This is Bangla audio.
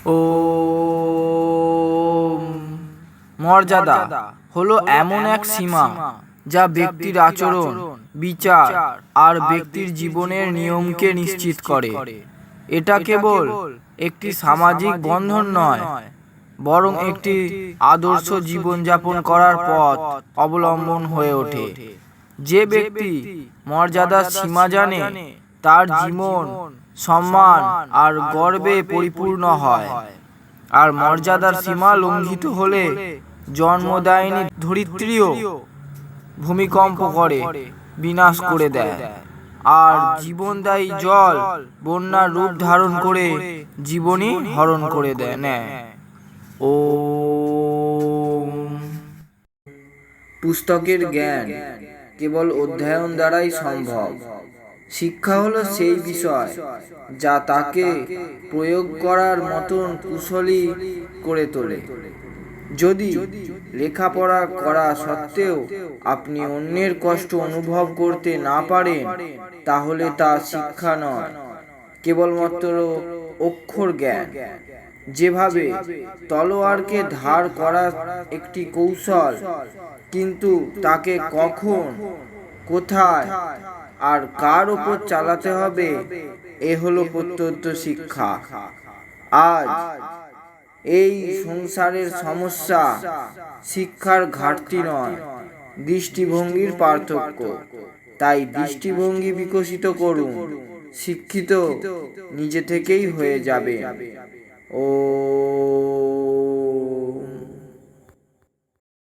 ওম। মর্যাদা হলো এমন এক সীমা যা ব্যক্তির আচরণ, বিচার আর ব্যক্তির জীবনের নিয়মকে নিশ্চিত করে। এটা কেবল একটি সামাজিক বন্ধন নয়, বরং একটি আদর্শ জীবনযাপন করার পথ অবলম্বন হয়ে ওঠে। যে ব্যক্তি মর্যাদার সীমা জানে, তার জীবন সম্মান আর গর্বে পরিপূর্ণ হয়। আর মর্যাদার সীমা লঙ্ঘিত হলে জন্মদায়িনী ধরিত্রীও ভূমিকম্প করে বিনাশ করে দেয়, আর জীবনদায়ী জল বন্যার রূপ ধারণ করে জীবনই হরণ করে নেয়। ওম। পুস্তকের জ্ঞান কেবল অধ্যয়ন দ্বারাই সম্ভব। শিক্ষা হলো সেই বিষয় যা তাকে প্রয়োগ করার মতন কুশলী করে তোলে। যদি লেখাপড়া করা সত্ত্বেও আপনি অন্যের কষ্ট অনুভব করতে না পারেন, তাহলে তা শিক্ষা নয়, কেবলমাত্র অক্ষর জ্ঞান। যেভাবে তলোয়ারকে ধার করা একটি কৌশল, কিন্তু তাকে কখন, কোথায় আর কার উপর চালাতে হবে এ হলো প্রত্যন্ত শিক্ষা। আজ এই সংসারের সমস্যা শিক্ষার ঘাটতি নয়, দৃষ্টিভঙ্গির পার্থক্য। তাই দৃষ্টিভঙ্গি বিকশিত করুন, শিক্ষিত নিজে থেকেই হয়ে যাবে। ও